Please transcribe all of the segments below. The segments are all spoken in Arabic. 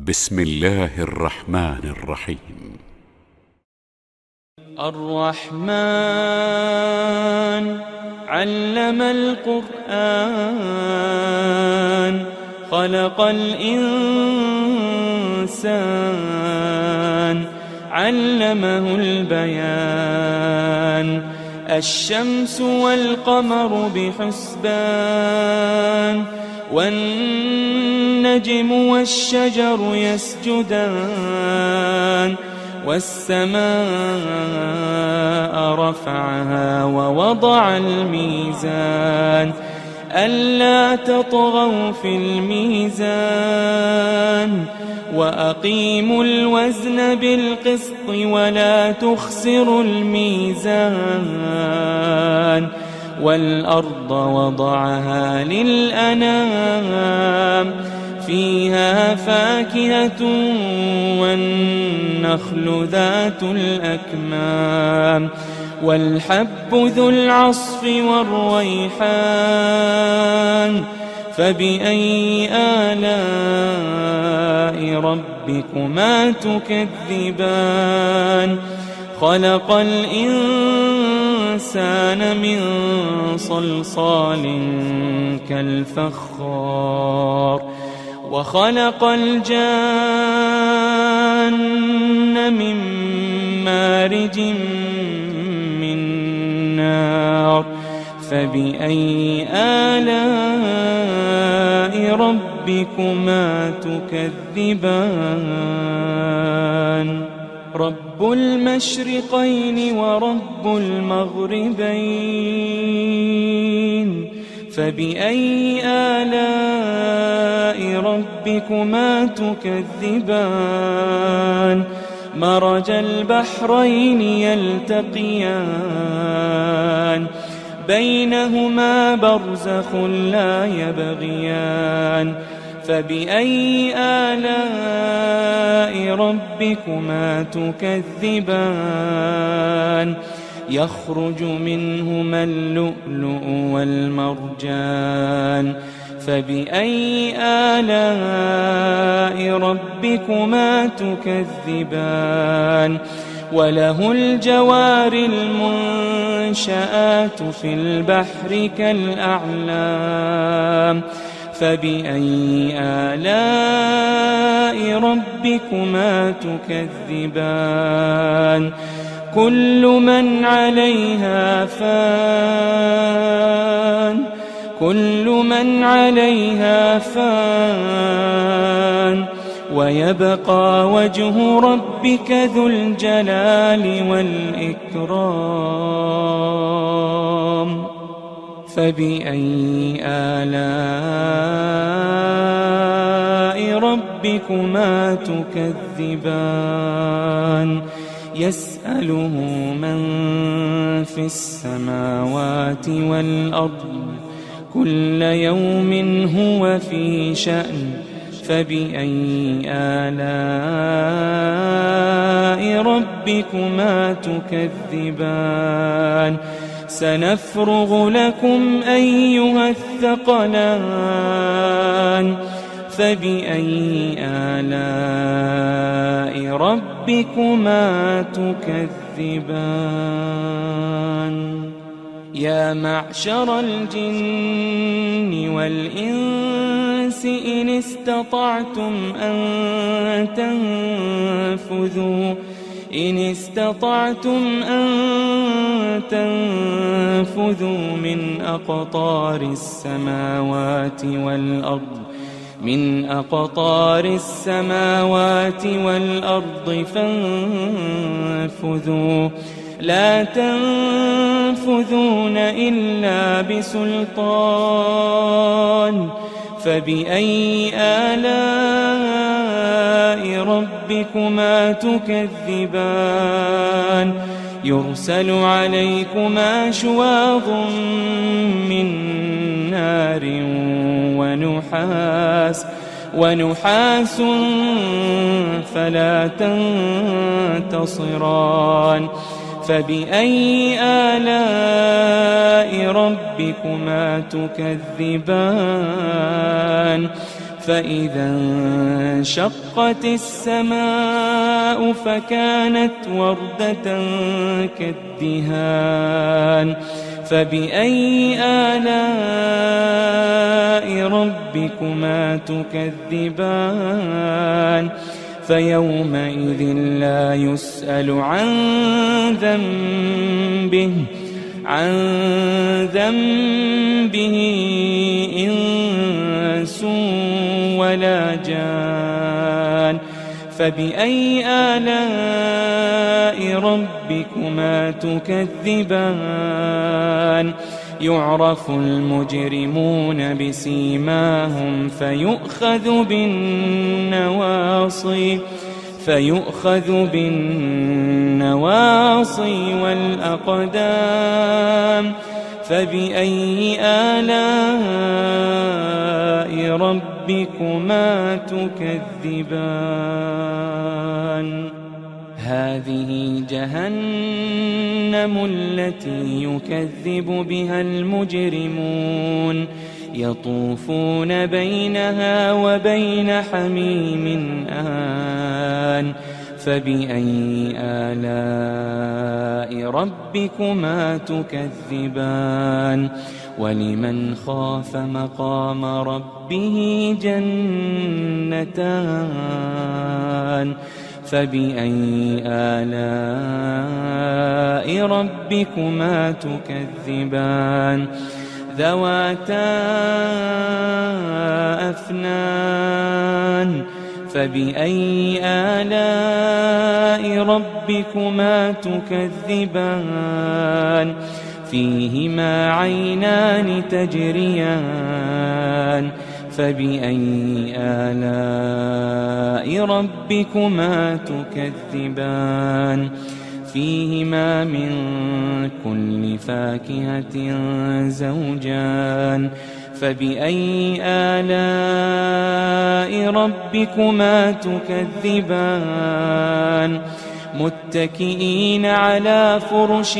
بسم الله الرحمن الرحيم. الرحمن علم القرآن خلق الإنسان علمه البيان الشمس والقمر بحسبان والنجم والشجر يسجدان والسماء رفعها ووضع الميزان ألا تطغوا في الميزان وأقيموا الوزن بالقسط ولا تخسروا الميزان والأرض وضعها للأنام فيها فاكهة والنخل ذات الأكمام والحب ذو العصف والريحان فبأي آلاء ربكما تكذبان خلق الإنسان من صلصال كالفخار وخلق الجان من مارج من نار فبأي آلاء ربكما تكذبان رب المشرقين ورب المغربين فبأي آلاء ربكما تكذبان مرج البحرين يلتقيان بينهما برزخ لا يبغيان فبأي آلاء ربكما تكذبان يخرج منهما اللؤلؤ والمرجان فبأي آلاء ربكما تكذبان وله الجوار المنشآت في البحر كالأعلام فبأي آلاء ربكما تكذبان كل من عليها فان كل من عليها فان ويبقى وجه ربك ذو الجلال والإكرام فبأي آلاء ربكما تكذبان يسأله من في السماوات والأرض كل يوم هو في شأن فبأي آلاء ربكما تكذبان سنفرغ لكم أيها الثقلان فبأي آلاء ربكما تكذبان يا معشر الجن والإنس إن استطعتم أن تنفذوا من أقطار السماوات والأرض فانفذوا لا تنفذون إلا بسلطان فبأي آلاء ربكما تكذبان يرسل عليكما شواظ من نار ونحاس فلا تنتصران فبأي آلاء ربكما تكذبان فإذا انشقت السماء فكانت وردة كالدهان فبأي آلاء ربكما تكذبان فيومئذ لا يسأل عن ذنبه إنس ولا جان فبأي آلاء ربكما تكذبان يعرف المجرمون بسيماهم فيؤخذ بالنواصي والأقدام فبأي آلاء ربكما تكذبان هذه جهنم التي يكذب بها المجرمون يطوفون بينها وبين حميم آن فبأي آلاء ربكما تكذبان ولمن خاف مقام ربه جنتان فبأي آلاء ربكما تكذبان ذواتا أفنان فبأي آلاء ربكما تكذبان فيهما عينان تجريان فبأي آلاء ربكما تكذبان فيهما من كل فاكهة زوجان فبأي آلاء ربكما تكذبان متكئين على فرش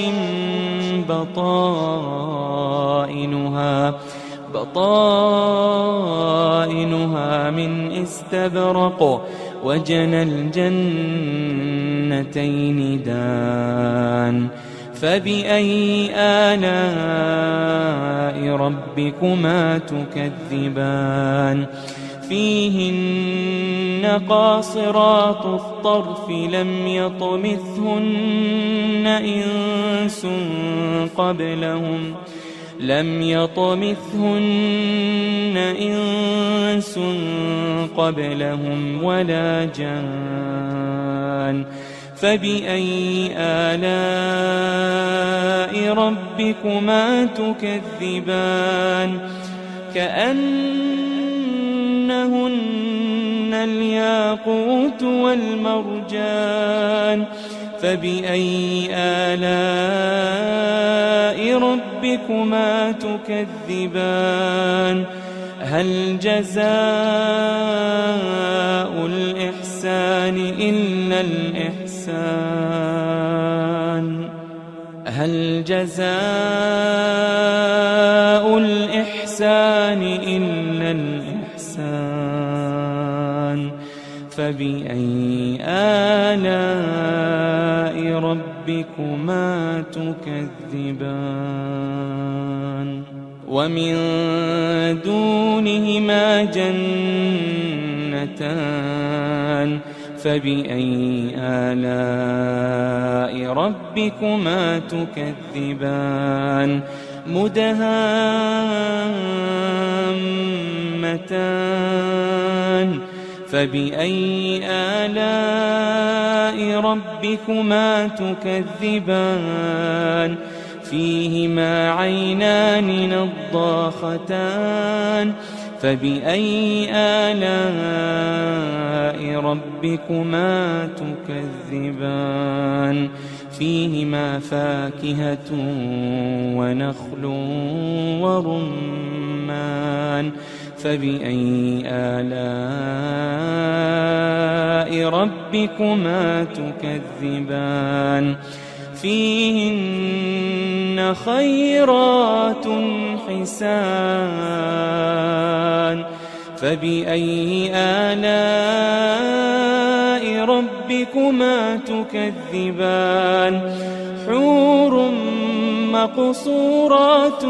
بطائنها من استبرق وجنى الجنتين دان فبأي آلاء ربكما تكذبان فيهن قاصرات الطرف لم يطمثهن إنس قبلهم ولا جان فبأي آلاء ربكما تكذبان كأنهن الياقوت والمرجان فبأي آلاء ربكما تكذبان هل جزاء الإحسان إلا الإحسان هل جزاء الإحسان إلا الإحسان فبأي آلاء ربكما تكذبان ومن دونهما جنتان فبأي آلاء ربكما تكذبان مدهامتان فبأي آلاء ربكما تكذبان فيهما عينان نضاختان فبأي آلاء ربكما تكذبان فيهما فاكهة ونخل ورمان فبأي آلاء ربكما تكذبان فيهن خيرات حسان فبأي آلاء ربكما تكذبان حور مقصورات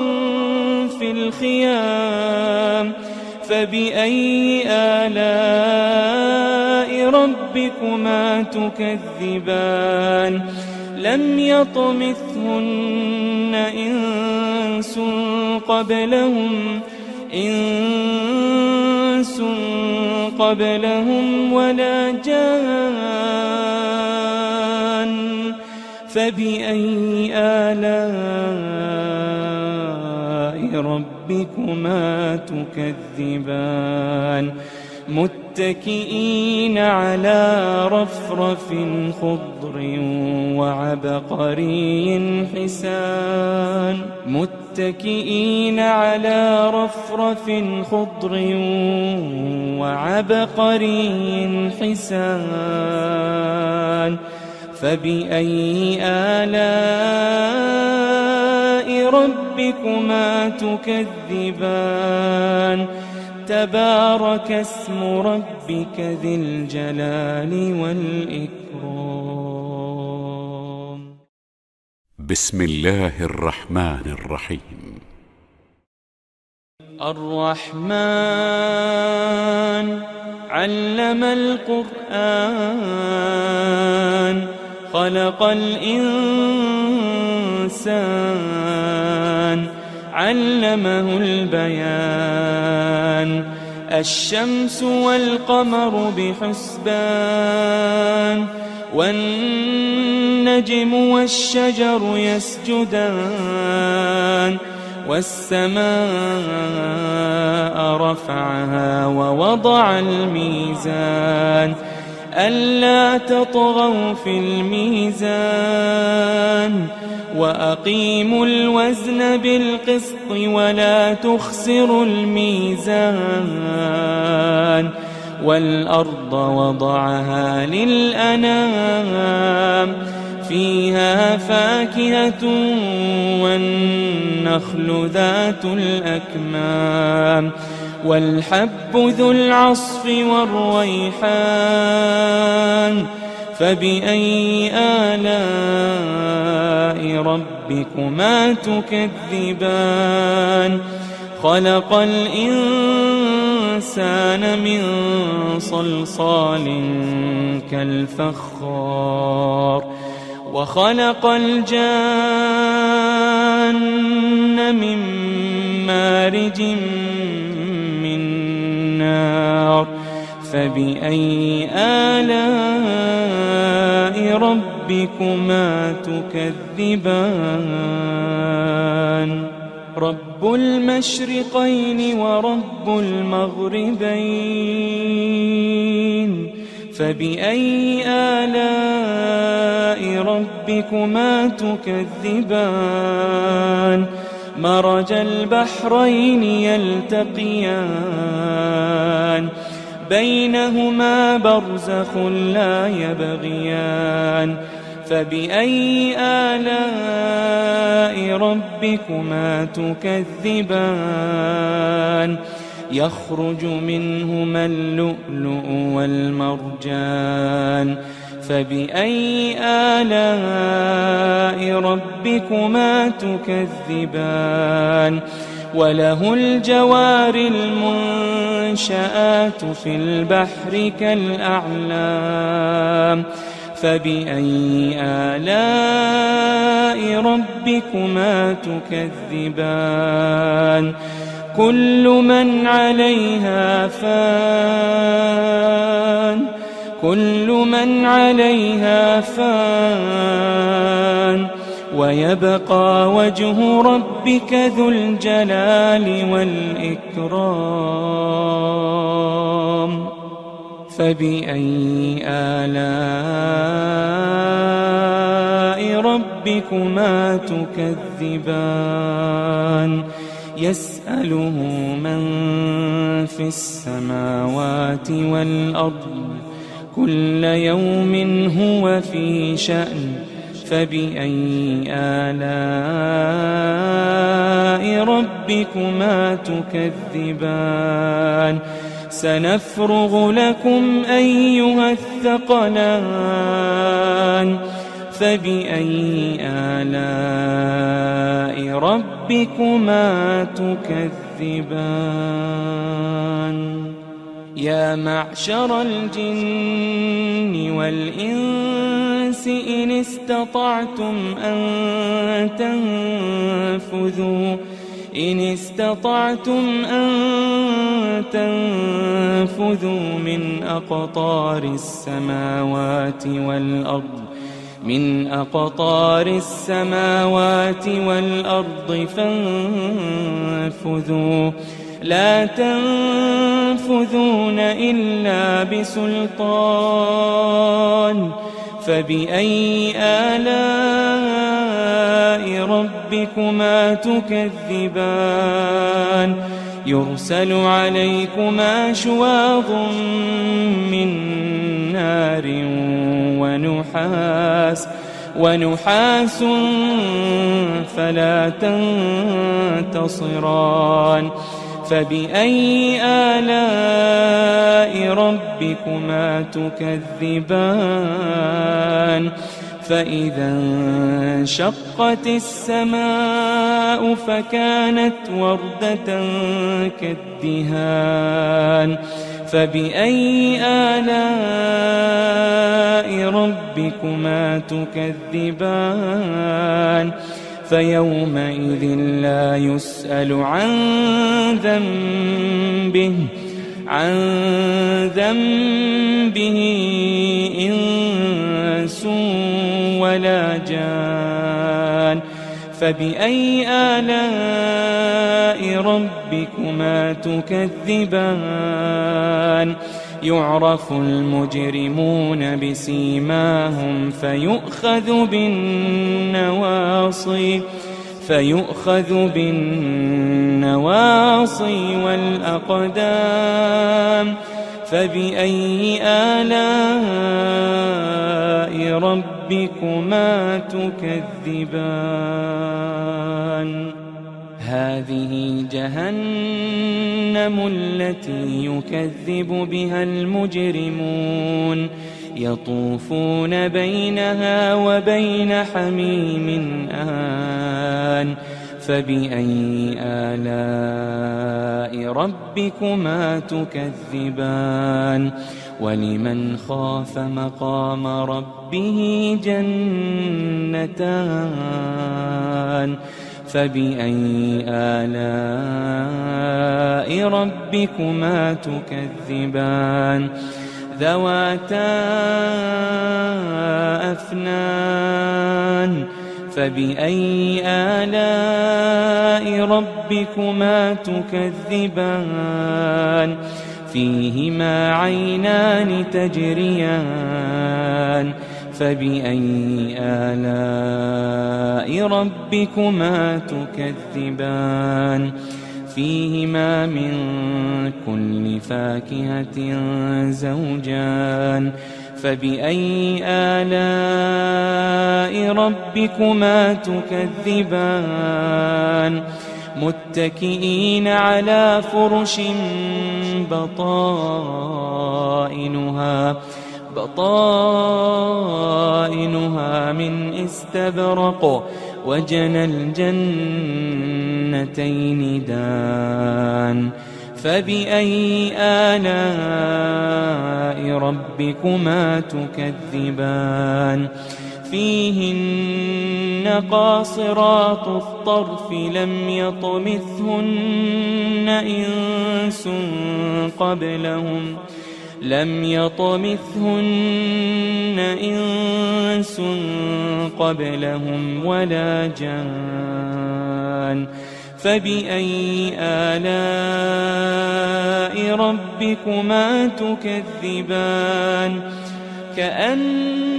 في الخيام فبأي آلاء ربكما تكذبان لم يطمثهن إنس قبلهم ولا جان فبأي آلاء ربكما تكذبان متكئين على رفرف خضر وعبقري حسان متكئين على رفرف خضر وعبقري حسان فبأي آلاء ربكما تكذبان تبارك اسم ربك ذي الجلال والإكرام. بسم الله الرحمن الرحيم. الرحمن علم القرآن خلق الإنسان علمه البيان الشمس والقمر بحسبان والنجم والشجر يسجدان والسماء رفعها ووضع الميزان ألا تطغوا في الميزان وأقيموا الوزن بالقسط ولا تخسروا الميزان والأرض وضعها للأنام فيها فاكهة والنخل ذات الأكمام والحب ذو العصف والريحان فبأي آلاء ربكما تكذبان خلق الإنسان من صلصال كالفخار وخلق الجان من مارج من نار فبأي آلاء ربكما تكذبان رب المشرقين ورب المغربين فبأي آلاء ربكما تكذبان مرج البحرين يلتقيان بينهما برزخ لا يبغيان فبأي آلاء ربكما تكذبان يخرج منهما اللؤلؤ والمرجان فبأي آلاء ربكما تكذبان وله الجوار المنشآت في البحر كالأعلام فبأي آلاء ربكما تكذبان كل من عليها فان ويبقى وجه ربك ذو الجلال والإكرام فبأي آلاء ربكما تكذبان يسأله من في السماوات والأرض كل يوم هو في شأن فبأي آلاء ربكما تكذبان سنفرغ لكم أيها الثقلان فبأي آلاء ربكما تكذبان يا معشر الجن والإنس إن استطعتم أن تنفذوا من أقطار السماوات والأرض فانفذوا لا تنفذون إلا بسلطان فبأي آلاء ربكما تكذبان يرسل عليكما شواظ من نار ونحاس فلا تنتصران فبأي آلاء ربكما تكذبان فإذا انشقت السماء فكانت وردة كالدهان فبأي آلاء ربكما تكذبان فيومئذ لا يسأل عن ذنبه إنس ولا جان فبأي آلاء ربكما تكذبان يعرف المجرمون بسيماهم فيؤخذ بالنواصي والأقدام فبأي آلاء ربكما تكذبان هذه جهنم التي يكذب بها المجرمون يطوفون بينها وبين حميم آن فبأي آلاء ربكما تكذبان ولمن خاف مقام ربه جنتان فبأي آلاء ربكما تكذبان ذواتا أفنان فبأي آلاء ربكما تكذبان فيهما عينان تجريان فبأي آلاء ربكما تكذبان فيهما من كل فاكهة زوجان فبأي آلاء ربكما تكذبان متكئين على فرش بطائنها من استبرق وجنى الجنتين دان فبأي آلاء ربكما تكذبان فيهن قاصرات الطرف لم يطمثهن إنس قبلهم ولا جان فبأي آلاء ربكما تكذبان كأنهن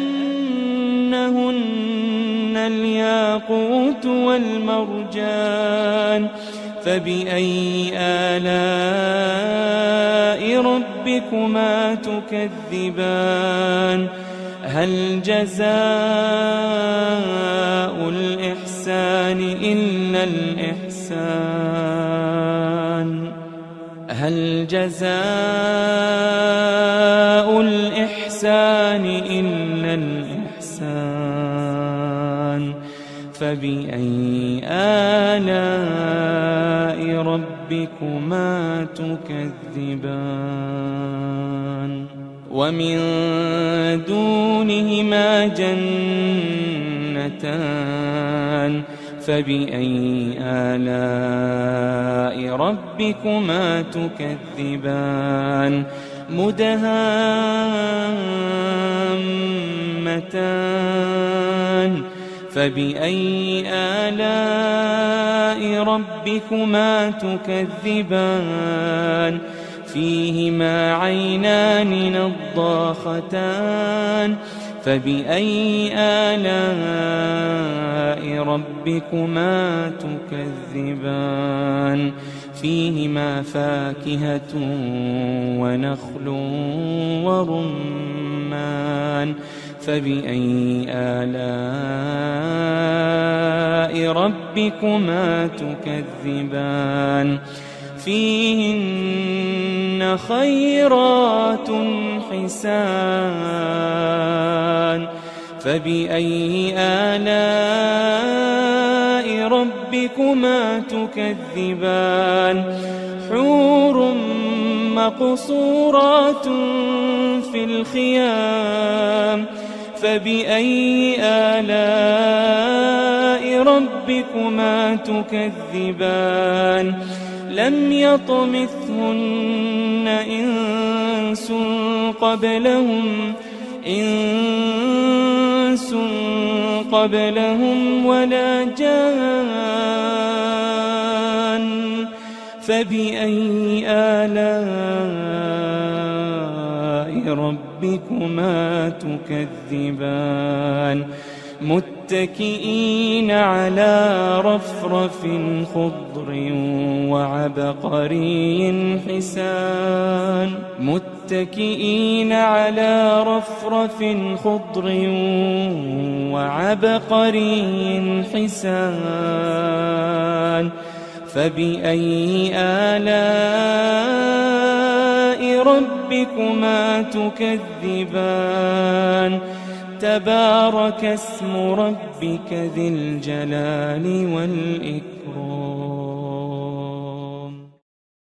الياقوت والمرجان فبأي آلاء ربكما تكذبان هل جزاء الإحسان إلا الإحسان هل جزاء الإحسان إلا الإحسان فبأي آلاء ربكما تكذبان ومن دونهما جنتان فبأي آلاء ربكما تكذبان مدهامتان فبأي آلاء ربكما تكذبان فيهما عينان نضاختان فبأي آلاء ربكما تكذبان فيهما فاكهة ونخل ورمان فبأي آلاء ربكما تكذبان فيهن خيرات حسان فبأي آلاء ربكما تكذبان حور مقصورات في الخيام فبأي آلاء ربكما تكذبان لم يطمثهن إنس قبلهم ولا جان فبأي آلاء ربكما تكذبان متكئين على رفرف خضر وعبقري حسان متكئين على رفرف خضر وعبقري حسان فبأي آلاء ربكما تكذبان تبارك اسم ربك ذي الجلال والإكرام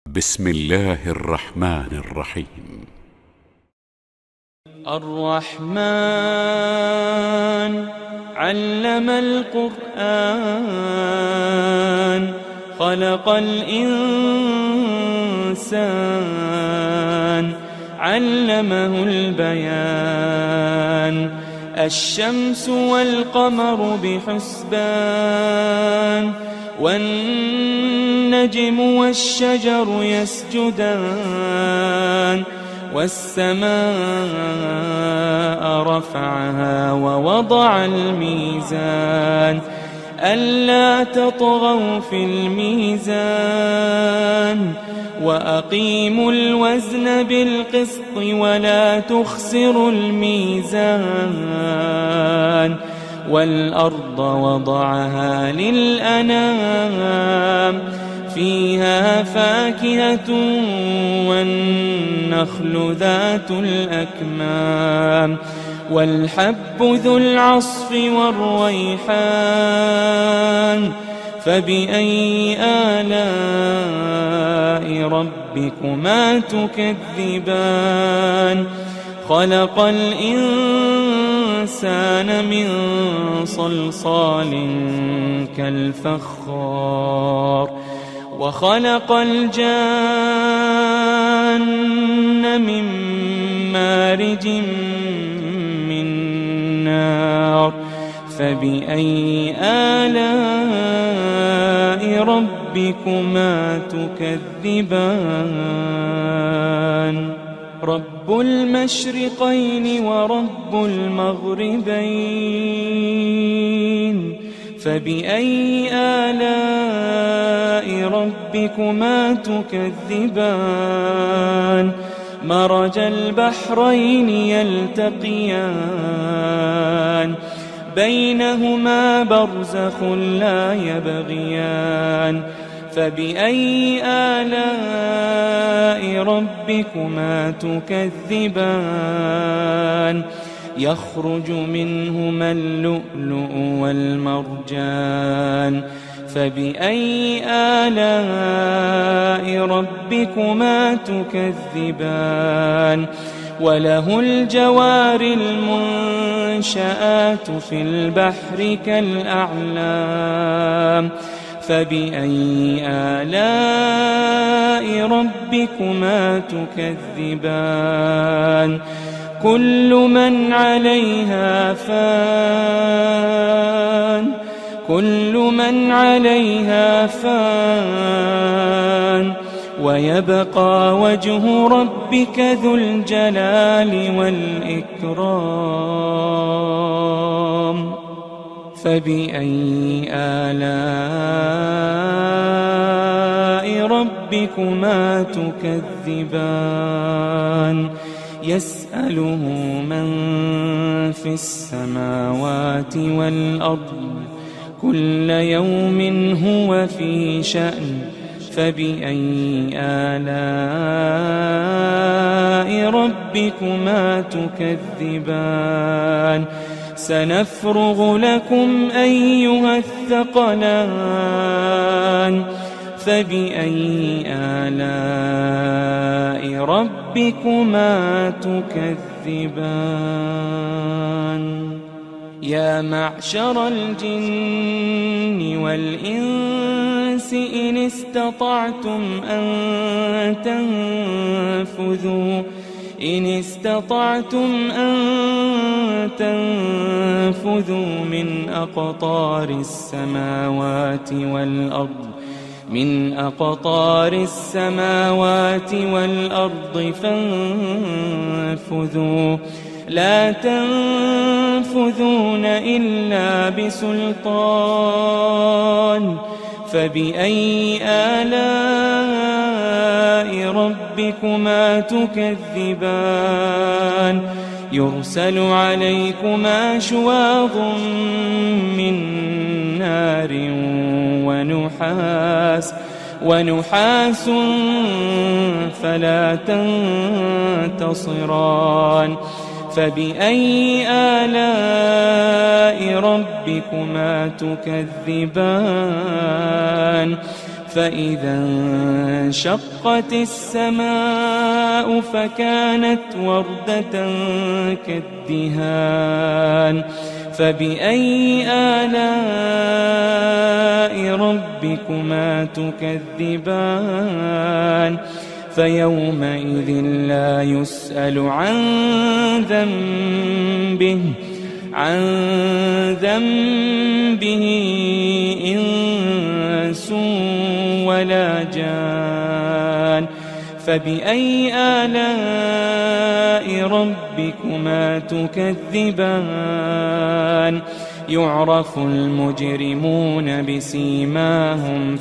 بسم الله الرحمن الرحيم الرحمن علم القرآن خلق الإنسان علمه البيان الشمس والقمر بحسبان والنجم والشجر يسجدان والسماء رفعها ووضع الميزان ألا تطغوا في الميزان وأقيموا الوزن بالقسط ولا تخسروا الميزان والأرض وضعها للأنام فيها فاكهة والنخل ذات الأكمام والحب ذو العصف والريحان فبأي آلاء ربكما تكذبان خلق الإنسان من صلصال كالفخار وخلق الجان من مارج من نار فبأي آلاء ربكما تكذبان رب المشرقين ورب المغربين فبأي آلاء ربكما تكذبان مرج البحرين يلتقيان بينهما برزخ لا يبغيان فبأي آلاء ربكما تكذبان يخرج منهما اللؤلؤ والمرجان فبأي آلاء ربكما تكذبان وله الجوار المنشآت في البحر كالأعلام فبأي آلاء ربكما تكذبان كل من عليها فان ويبقى وجه ربك ذو الجلال والإكرام فبأي آلاء ربكما تكذبان يسأله من في السماوات والأرض كل يوم هو في شأن فبأي آلاء ربكما تكذبان سنفرغ لكم أيها الثقلان فبأي آلاء ربكما تكذبان يا معشر الجن والإنس إن استطعتم أن تنفذوا من أقطار السماوات والأرض فانفذوا لا تنفذون إلا بسلطان فبأي آلاء ربكما تكذبان يرسل عليكما شواظ من نار ونحاس فلا تنتصران فبأي آلاء ربكما تكذبان فإذا انشقت السماء فكانت وردة كالدهان فبأي آلاء ربكما تكذبان فيومئذ لا يسأل عن ذنبه إنس ولا جان فبأي آلاء ربكما تكذبان يعرف المجرمون بسيماهم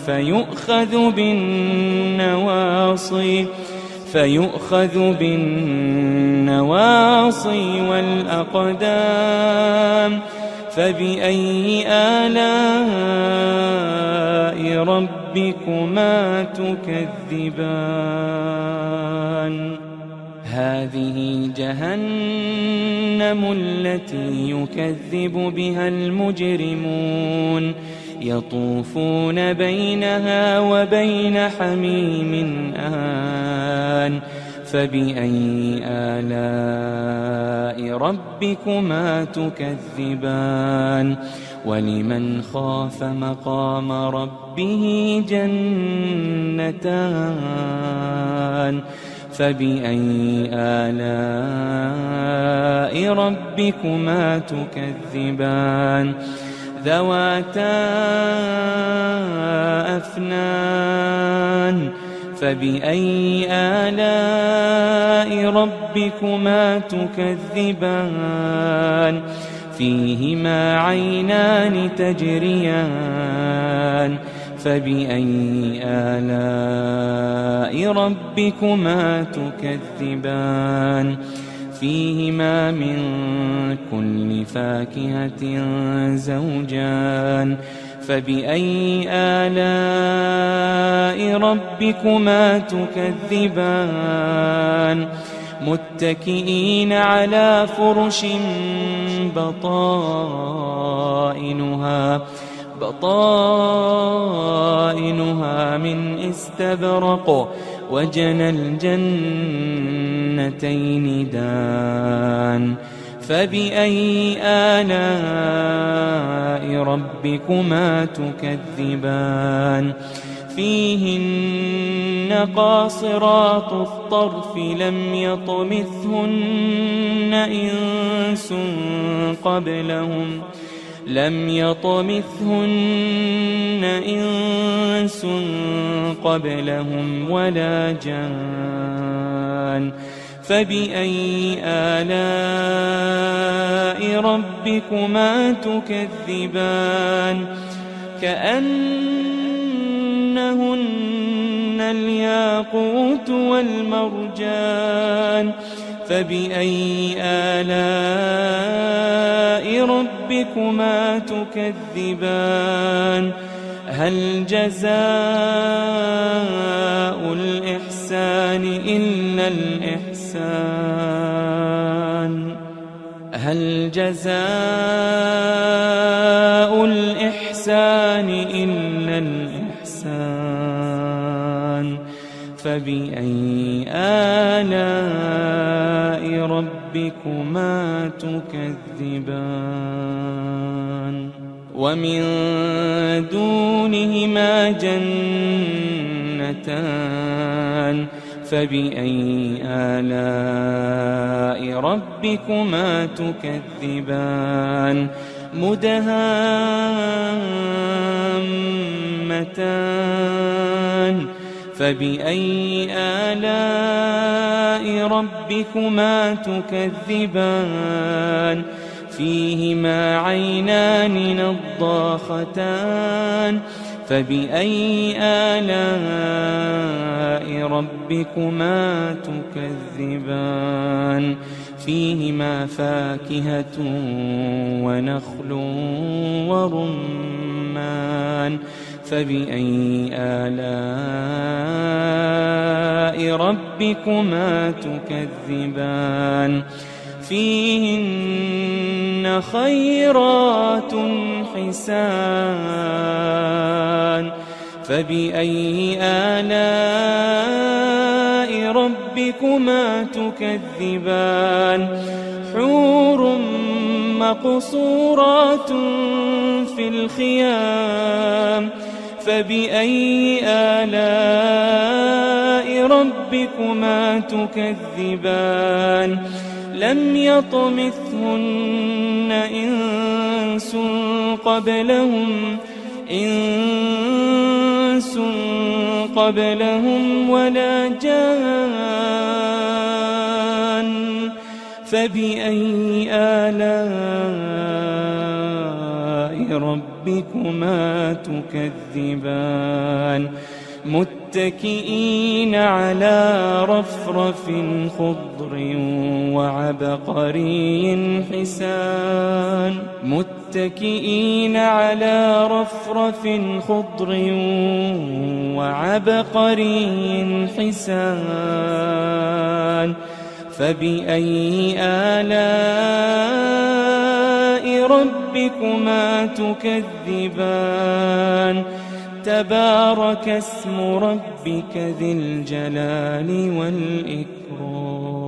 فيؤخذ بالنواصي والأقدام فبأي آلاء ربكما تكذبان هذه جهنم التي يكذب بها المجرمون يطوفون بينها وبين حميم آن فبأي آلاء ربكما تكذبان ولمن خاف مقام ربه جنتان فبأي آلاء ربكما تكذبان ذواتا أفنان فبأي آلاء ربكما تكذبان فيهما عينان تجريان فبأي آلاء ربكما تكذبان فيهما من كل فاكهة زوجان فبأي آلاء ربكما تكذبان متكئين على فرش بطائنها من استبرق وجنى الجنتين دان فبأي آلاء ربكما تكذبان فيهن قاصرات الطرف لم يطمثهن إنس قبلهم ولا جان فبأي آلاء ربكما تكذبان كأنهن الياقوت والمرجان فبأي آلاء ربكما تكذبان هل جزاء الإحسان إلا الإحسان هل جزاء الإحسان إلا الإحسان فبأي آلاء ربكما تكذبان ومن دونهما جنتان فبأي آلاء ربكما تكذبان مدهامتان فبأي آلاء ربكما تكذبان فيهما عينان نضاختان فبأي آلاء ربكما تكذبان فيهما فاكهة ونخل ورمان فبأي آلاء ربكما تكذبان فيهن خيرات حسان فبأي آلاء ربكما تكذبان حور مقصورات في الخيام فبأي آلاء ربكما تكذبان لم يطمثهن إنس قبلهم ولا جان فبأي آلاء ربكما تكذبان متكئين على رفرف خضر وعبقري حسان متكئين على رفرف خضر وعبقري حسان فبأي آلاء ربكما تكذبان تبارك اسم ربك ذي الجلال والإكرام